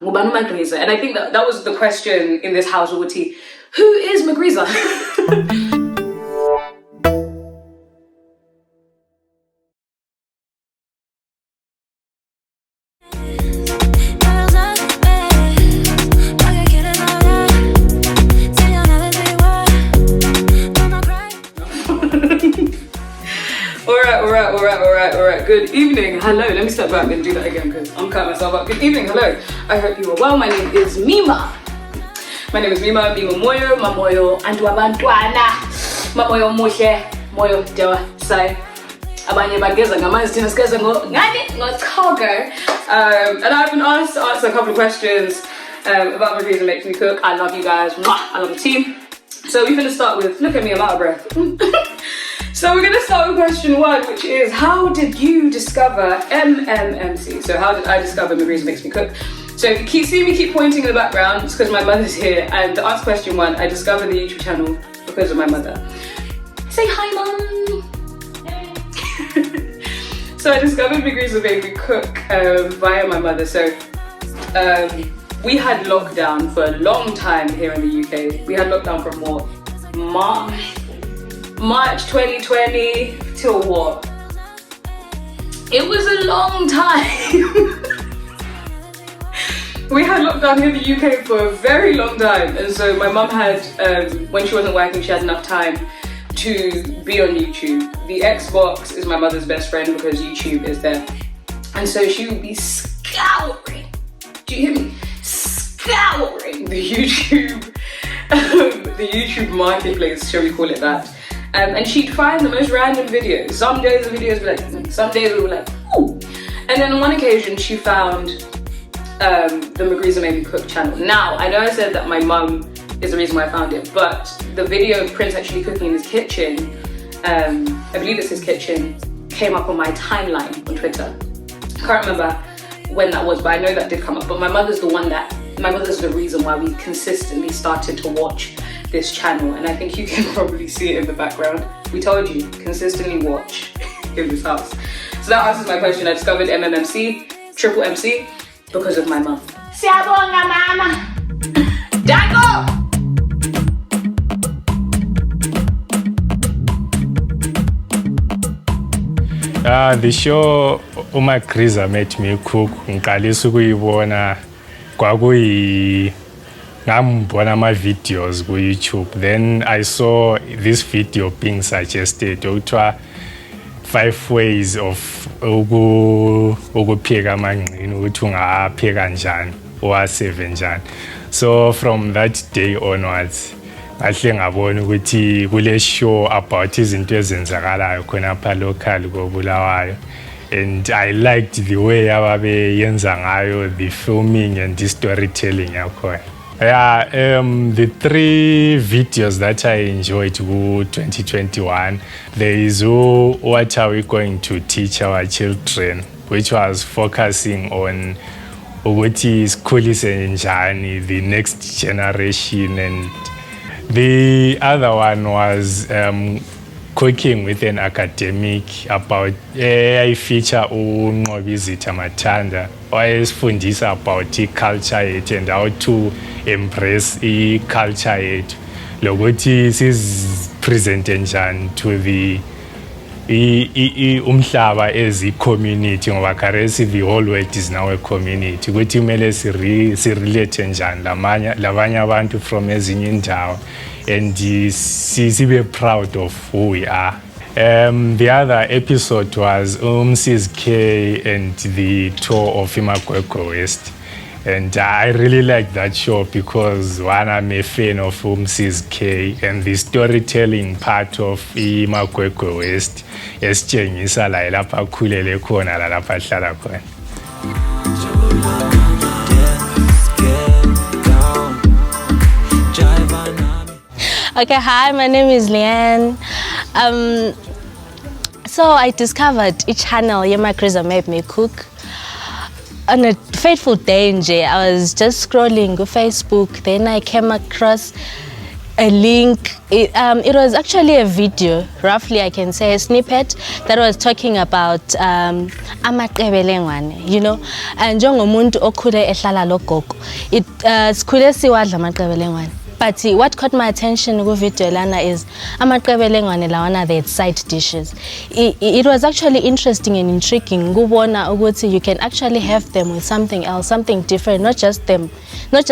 Ngubani Magriza? And I think that was the question in this house, Uti. Who is Magriza? All right. Good evening. Hello. Let me step back and do that again because I'm cutting myself up. Good evening. Hello. I hope you are well. My name is Mima. Mima Moyo, Mamoyo, Antwabantwana, Mamoyo Moshe, Moyo Dewa Sai. Abanye bageza ngamazi sigeza ngoThogo. And I've been asked to answer a couple of questions about Magriza Makes Me Cook. I love you guys. I love the team. So we're going to start with, look at me, I'm out of breath. So we're going to start with question 1, which is, how did you discover MMMC? So how did I discover Magriza Makes Me Cook? So if you see me keep pointing in the background, it's because my mother's here. And to answer question 1, I discovered the YouTube channel because of my mother. Say hi, Mum. So I discovered Magriza Makes Me Cook via my mother. So we had lockdown for a long time here in the UK. We had lockdown from what? March 2020 till what? It was a long time. We had lockdown here in the UK for a very long time, and so my mum had, when she wasn't working, she had enough time to be on YouTube. The Xbox is my mother's best friend because YouTube is there, and so she would be scouring. Do you hear me? Scouring the YouTube marketplace, shall we call it that? And she'd find the most random videos. Some days the videos were like, some days we were like, ooh. And then on one occasion she found the Magriza Makes Me Cook channel. Now, I know I said that my mum is the reason why I found it, but the video of Prince actually cooking in his kitchen, I believe it's his kitchen, came up on my timeline on Twitter. I can't remember when that was, but I know that did come up. But my mother's the reason why we consistently started to watch this channel, and I think you can probably see it in the background. We told you, consistently watch in this house. So that answers my question. I discovered MMMC, Triple MC, because of my mum. Siyabonga mama. Dango! The show Magriza Makes Me Cook ngiqalisa ukuyibona ngambona ama videos ku YouTube. Then I saw this video being suggested okuthiwa 5 ways of ukupheka amangqini ukuthi ungapheka njani owaseve njani. So from that day onwards ngahle ngabona ukuthi kule show about izinto ezenzakalayo khonapha local koBulawayo, and I liked the way ababeyenza ngayo, the filming and the storytelling yakhona. Yeah, the 3 videos that I enjoyed to 2021, there is what are we going to teach our children, which was focusing on ukuthi sikhulise njani the next generation, and the other one was cooking with an academic about I feature uNqobizitha Mathanda wayesifundisa about culture yethu and how to embrace culture yethu lokuthi sizipresente njani to the umhlaba as a community, ngoba currently the whole world is now a community, ukuthi kumele sirelate njani labanye abantu from ezinye indawo and sibe proud of who we are. The other episode was Mrs. K and the tour of Imagwegwe West. And I really like that show because one, I'm a fan of Mrs. K, and the storytelling part of Imagwegwe West esitshengisa la lapha khulele khona la lapha hlala khona. Okay, hi, my name is Leanne. So I discovered a channel, Magriza Makes Me Cook. On a fateful day, I was just scrolling on Facebook. Then I came across a link. It was actually a video, roughly I can say a snippet that was talking about amaqebelengwane, you know, and njengomuntu okhule ehlala logogo, sikhule siwadla amaqebelengwane. But what caught my attention in video lana is amaqebelengwane lawana, they had side dishes. It was actually interesting and intriguing kubona ukuthi you can actually have them with something else, something different, not just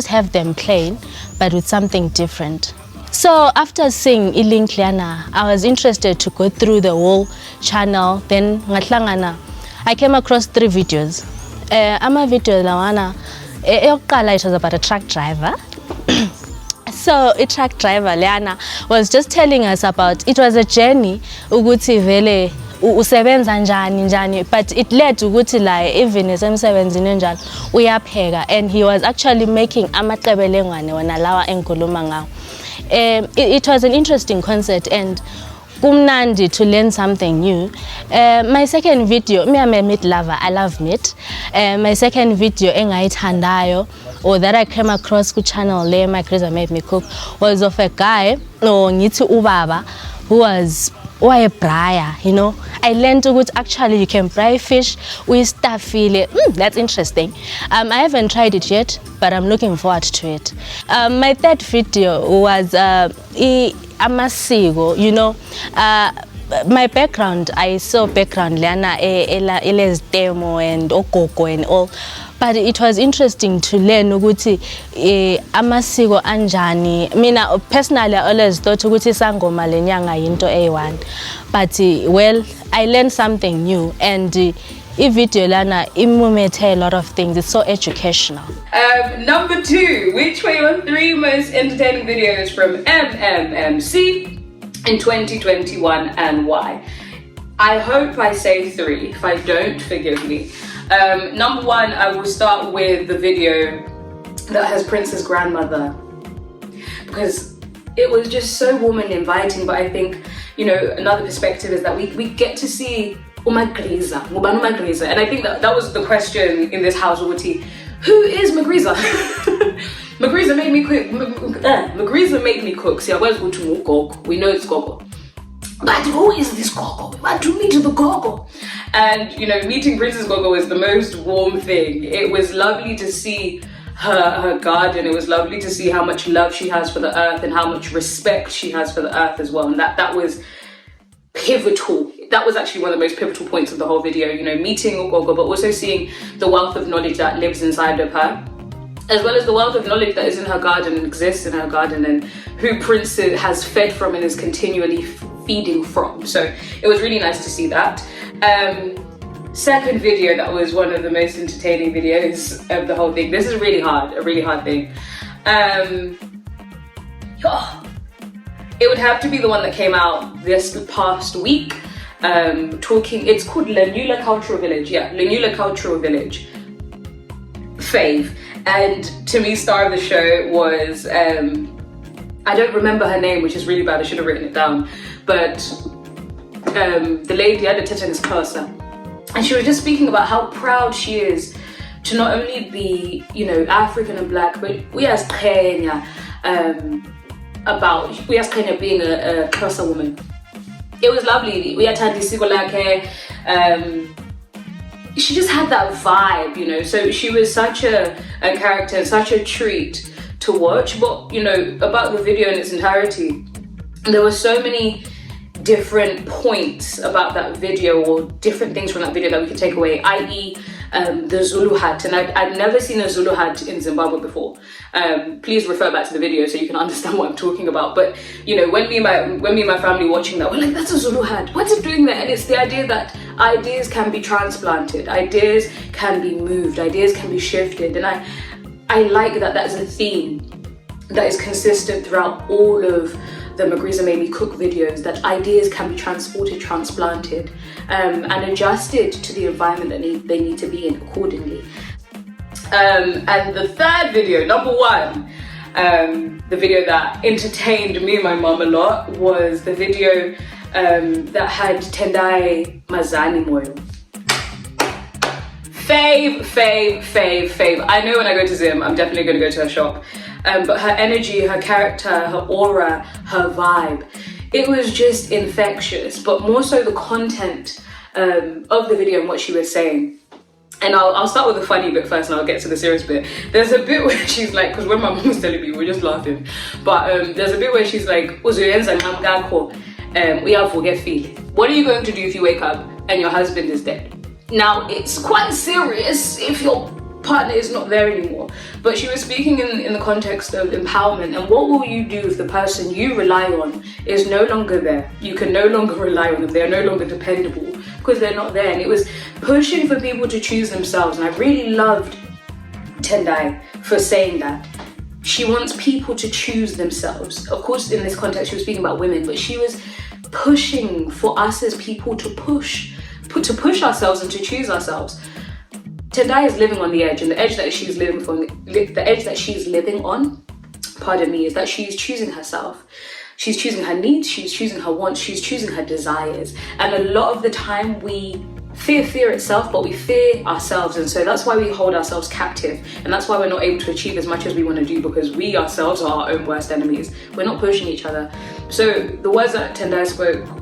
have them plain, but with something different. So after seeing ilink lana, I was interested to go through the whole channel. Then ngahlangana, I came across 3 videos. Ama video lawana, eyokuqala it was about a truck driver. So a truck driver, Leanne, was just telling us about, it was a journey, ukuthi vele usebenza njani, but it led to ukuthi la even esemsebenzini njalo uyapheka, and he was actually making amaqebelengwane wona lawa engikhuluma ngawo. It was an interesting concept and kumnandi to learn something new. My second video, me I'm a meat lover, I love meat. My second video engayithandayo, or that I came across ku channel le Magriza Made Me Cook, was of a guy, no ngithi ubaba, who was a bryer, you know. I learned to actually you can fry fish with stuffile. That's interesting. I haven't tried it yet, but I'm looking forward to it. My third video was amasiko, you know. My background, I saw background Leanne demo and ogogo and all, but it was interesting to learn ukuthi amasiko anjani. Mina personally I always thought ukuthi sangoma lenyanga into A1, but well, I learned something new, and video lana imumethe a lot of things. It's so educational. Number 2, which were your 3 most entertaining videos from MMMC in 2021 and why? I hope I say 3. If I don't, forgive me. Number 1, I will start with the video that has Prince's grandmother, because it was just so warm and inviting. But I think, you know, another perspective is that we get to see Magriza, and I think that was the question in this house. Who is Magriza? Magriza made me cook. Magriza made me cook. See, I was going to Gogo. We know it's Gogo. But who is this Gogo? What do you mean to the Gogo? And, you know, meeting Princess Gogo is the most warm thing. It was lovely to see her garden. It was lovely to see how much love she has for the earth and how much respect she has for the earth as well. And that was pivotal. That was actually one of the most pivotal points of the whole video, you know, meeting Gogo, but also seeing the wealth of knowledge that lives inside of her, as well as the wealth of knowledge that is in her garden and exists in her garden, and who Prince has fed from and is continually feeding from. So it was really nice to see that. Second video that was one of the most entertaining videos of the whole thing. This is really hard, a really hard thing. It would have to be the one that came out this past week. It's called Leanne Cultural Village. Yeah, Leanne Cultural Village. Fave. And to me, star of the show was, I don't remember her name, which is really bad, I should have written it down. But the lady at the tetanus person, and she was just speaking about how proud she is to not only be, you know, African and black, but we as Kenya, we as Kenya being a Xhosa woman. It was lovely. We had Tandisiko Lake. She just had that vibe, you know. So she was such a character, such a treat to watch. But, you know, about the video in its entirety, there were so many different points about that video, or different things from that video that we could take away, i.e. The Zulu hat. And I'd never seen a Zulu hat in Zimbabwe before. Please refer back to the video so you can understand what I'm talking about. But, you know, when me and my family watching that, we're like, that's a Zulu hat, what's it doing there? And it's the idea that ideas can be transplanted, ideas can be moved, ideas can be shifted. And I like that that's a theme that is consistent throughout all of the Magriza Made Me Cook videos, that ideas can be transported, transplanted, and adjusted to the environment that they need to be in accordingly. And the third video, number 1, the video that entertained me and my mom a lot, was the video that had Tendai Mazani Moyo. Fave. I know when I go to Zim, I'm definitely going to go to her shop. but her energy, her character, her aura, her vibe, it was just infectious. But more so the content of the video and what she was saying. And I'll start with the funny bit first and I'll get to the serious bit. There's a bit where she's like, because when my mom was telling me, we were just laughing. But there's a bit where she's like, what are you going to do if you wake up and your husband is dead? Now, it's quite serious if your partner is not there anymore. But she was speaking in the context of empowerment, and what will you do if the person you rely on is no longer there? You can no longer rely on them. They're no longer dependable because they're not there. And it was pushing for people to choose themselves. And I really loved Tendai for saying that. She wants people to choose themselves. Of course, in this context, she was speaking about women, but she was pushing for us as people to push ourselves and to choose ourselves. Tendai is living on the edge, and the edge that she's living on, is that she's choosing herself. She's choosing her needs, she's choosing her wants, she's choosing her desires. And a lot of the time we fear itself, but we fear ourselves, and so that's why we hold ourselves captive, and that's why we're not able to achieve as much as we want to do, because we ourselves are our own worst enemies. We're not pushing each other. So the words that Tendai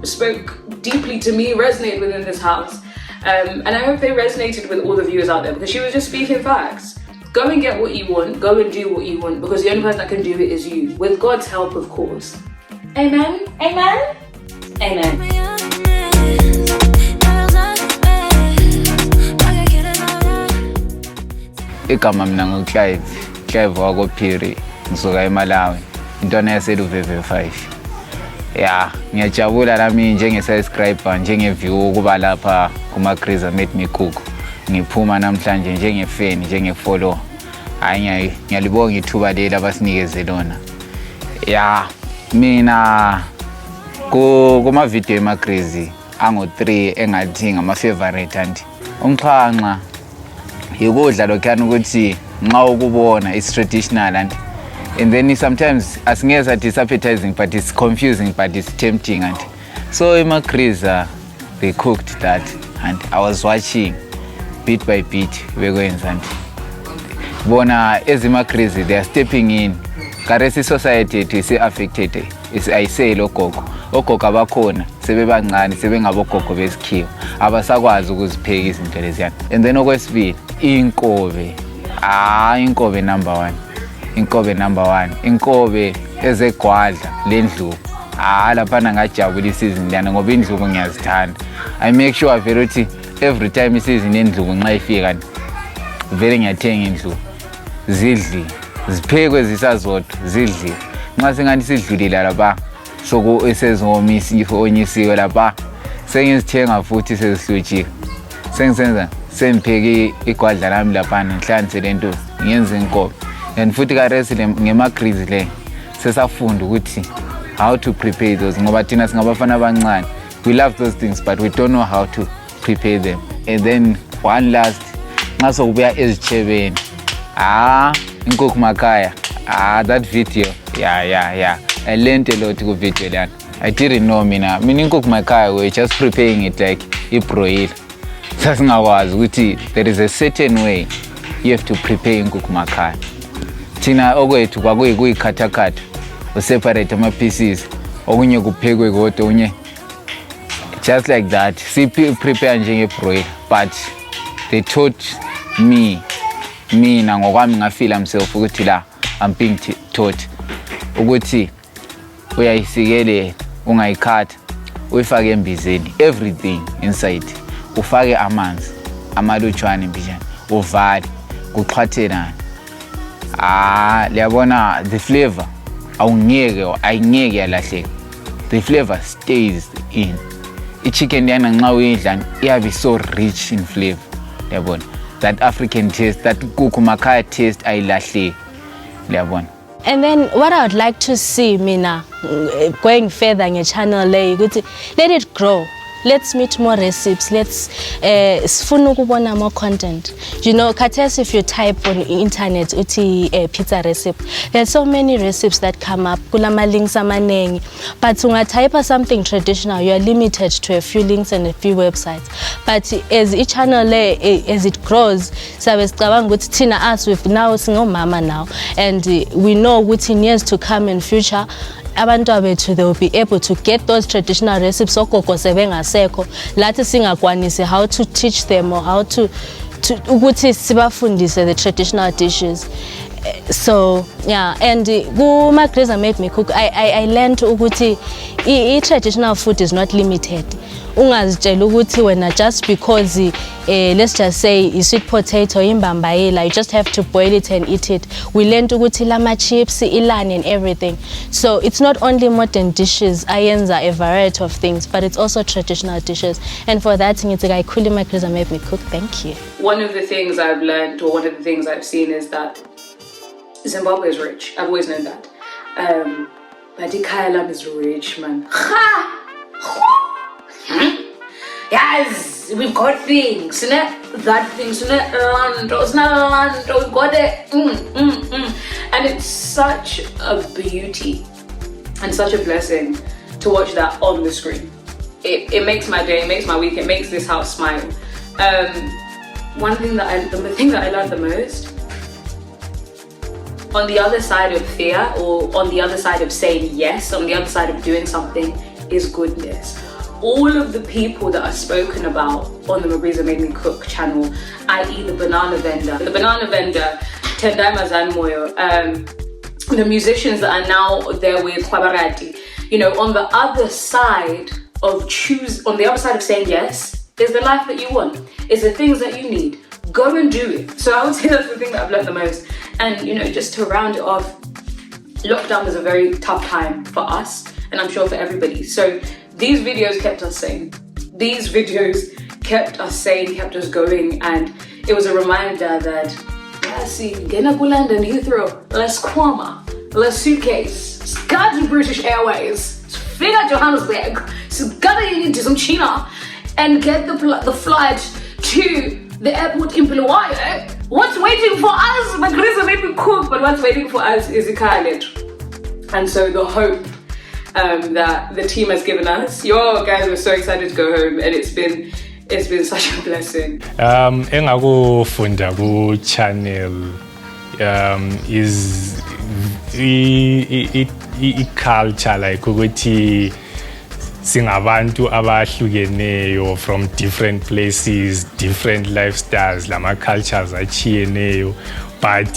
spoke deeply to me, resonated within this house. And I hope they resonated with all the viewers out there, because she was just speaking facts. Go and get what you want, go and do what you want, because the only person that can do it is you, with God's help, of course. Amen? Amen? Amen. Igama mina nguClive wakophiri ngisuka eMalawi intwana yaseLuveve 5. Yeah, ngiyajabula nami njenge-subscriber njenge-view kuba lapha kuMagriza Made Me Cook. Ngiphuma namhlanje njenge-fan njenge-follower. Hayi ngiyalibonga ithuba leli abasinikeze lona. Yeah, mina kuma video eMagriza ango-3 engathi ngama-favorite anti. Umxhanxa yikudla lokhana ukuthi nxa ukubona is traditional and then sometimes asingeza disappetizing, but it's confusing, but it's tempting. And so in Magriza they cooked that, and I was watching bit by bit. We're going and bona as Magriza they are stepping in. Karesi society to say affected is I say lokoko abakhona sebebancane sebengabogogo besikhiwa abasakwazi ukuzipheka izinto leziyana. And then okwesibili inkobe number 1. Inkobe ezegwadla lendlu. Laphana ngajabula isizini lana ngoba indlu ngiyazithanda. I make sure very ukuthi every time isizini endlu nxa ifika vele ngiyathenga indlu zidli ziphekwe zisazodwa zidli nxa sengathi sidlulile lapha soku onyisiwe lapha sengizithenga futhi sezihlutshile sengisenza sempheke igwadla lami lapha nhlanze lento ngiyenza inkobe. And futhi karesi ngeMagriza le sesafunda ukuthi how to prepare those ngoba thina singabafana abancane, we love those things but we don't know how to prepare them. And then one last nxa sokubuya ezichebeni inkukhu makhaya that video yeah I learned a lot ku video lana. I didn't know mina inkukhu makhaya we just preparing it like ibroil. Sasingakwazi ukuthi there is a certain way you have to prepare inkukhu makhaya. Thina okwethu kwakuyikhatha useparate ama pieces okunye kuphekwe kodwa unye just like that prepare njenge broil. But they taught mina ngokwami ngafeel myself ukuthi la I'm being taught ukuthi uyayisikele ungayikhatha uyifake embizeni everything inside, ufake amanzi amalutshwane mbijana uvale kuxhwathelana. Liyabona the flavor ayingeke yalahleka, the flavor stays in. Chicken yana nxa uyidla iyabe so rich in flavor. Liyabona that African taste, that kuku makhaya taste ayilahleki. Liyabona. And then what I would like to see mina going further nge channel le ukuthi let it grow. let's meet more recipes, let's sifuna ukubona more content. You know, khathesi if you type on internet uthi pizza recipe, there's so many recipes that come up, kulama links amanengi, but ungatype something traditional, you are limited to a few links and a few websites. But as each channel as it grows, sabe sicabanga ukuthi thina us with now singomama now, and we know ukuthi in years to come in future abantu abethu they will be able to get those traditional recipes ogogo sebengasekho lathi singakwanisi how to teach them or how to ukuthi sibafundise the traditional dishes. So yeah, and Magriza made me cook. I learned ukuthi traditional food is not limited. Ungazitshela ukuthi wena just because let's just say sweet potato imbambayela, you just have to boil it and eat it. We learned ukuthi lama chips, ilani and everything. So it's not only modern dishes, ayenza a variety of things, but it's also traditional dishes. And for that, ngithi Magriza made me cook. Thank you. One of the things I've learned, or one of the things I've seen, is that Zimbabwe is rich. I've always known that. But Ikailam is rich, man. Yes, we've got things, that things, land, it's not land, we've got it. And it's such a beauty and such a blessing to watch that on the screen. It makes my day, it makes my week, it makes this house smile. The thing that I learned the most, on the other side of fear, or on the other side of saying yes, on the other side of doing something, is goodness. All of the people that are spoken about on the Magriza Made Me Cook channel, i.e. the banana vendor, Tendai Mazanmoyo, the musicians that are now there with Kwabarati, you know, on the other side of saying yes, is the life that you want, is the things that you need. Go and do it. So I would say that's the thing that I've learned the most. And you know, just to round it off, lockdown was a very tough time for us, and I'm sure for everybody. So these videos kept us sane. These videos kept us sane, kept us going, and it was a reminder that Gena Guland and Heathrow, let's Kwama, let's suitcase, got to British Airways, figure Johannesburg, so gotta into some China and get the flight to the airport in Bulawayo. What's waiting for us? Magriza made me cook, but what's waiting for us is Ikaalet. And so the hope that the team has given us, your guys were so excited to go home, and it's been such a blessing. Engakufunda ku channel is culture, like ukuthi singabantu abahlukeneyo from different places, different lifestyles, lama cultures achiyeneyo, but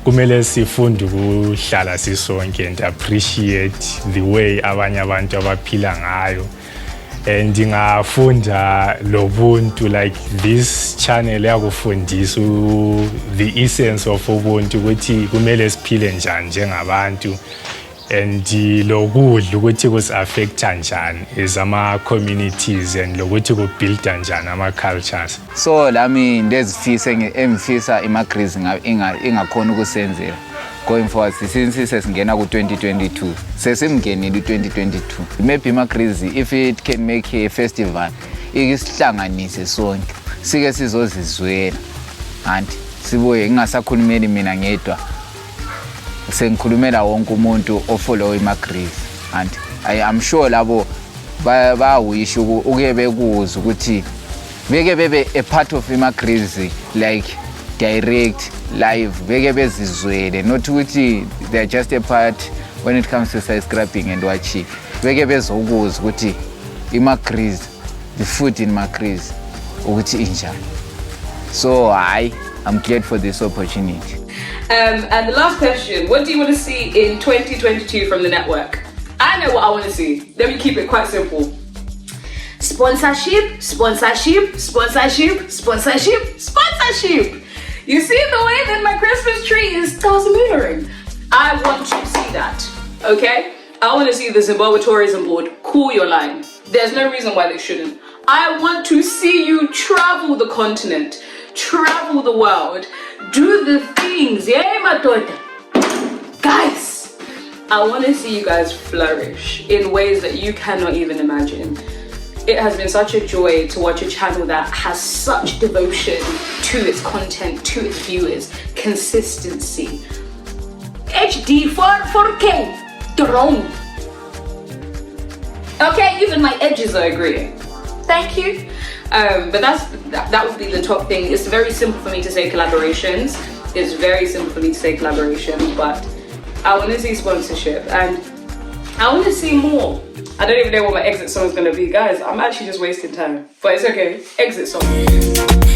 kumele sifunde ukuhlala sisonke and appreciate the way abanye abantu abaphila ngayo. And ngafunda lobuntu, like this channel yakufundisa the essence of ubuntu, ukuthi kumele siphile njani njengabantu, and lokudla ukuthi kusi-affecta njani as ama-communities, and lokuthi kubuilda njani ama-cultures. So lami ndezifisa engifisa iMagriza ingakhona ukusenzela going forward, since sesingena ku-2022, sesimngenile u-2022. Maybe iMagriza, if it can make a festival, isihlanganise sonke, sike sizozizwela, anti sibuye ngingasakhulumeli mina ngedwa, sengikhulumela wonke umuntu ofollow iMagriza, and I am sure labo bawish uke bekuzwa ukuthi beke bebe a part of iMagriza, like direct live, beke bezizwele, not ukuthi they are just a part when it comes to side scrapping and watching, beke bezokuzwa ukuthi iMagriza, the food in Magriza ukuthi injani. So I'm glad for this opportunity. And the last question, what do you want to see in 2022 from the network? I know what I want to see. Let me keep it quite simple. Sponsorship, sponsorship, sponsorship, sponsorship, sponsorship. You see the way that my Christmas tree is tasmering? I want to see that, okay? I want to see the Zimbabwe Tourism Board call your line. There's no reason why they shouldn't. I want to see you travel the continent, travel the world, do the things, yeah, my daughter. Guys, I want to see you guys flourish in ways that you cannot even imagine. it has been such a joy to watch a channel that has such devotion to its content, to its viewers, consistency. HD 4K drone. Okay, even my edges are agreeing. Thank you. But that would be the top thing. It's very simple for me to say collaborations. It's very simple for me to say collaboration, but I want to see sponsorship and I want to see more. I don't even know what my exit song is going to be. Guys, I'm actually just wasting time, but it's okay. Exit song.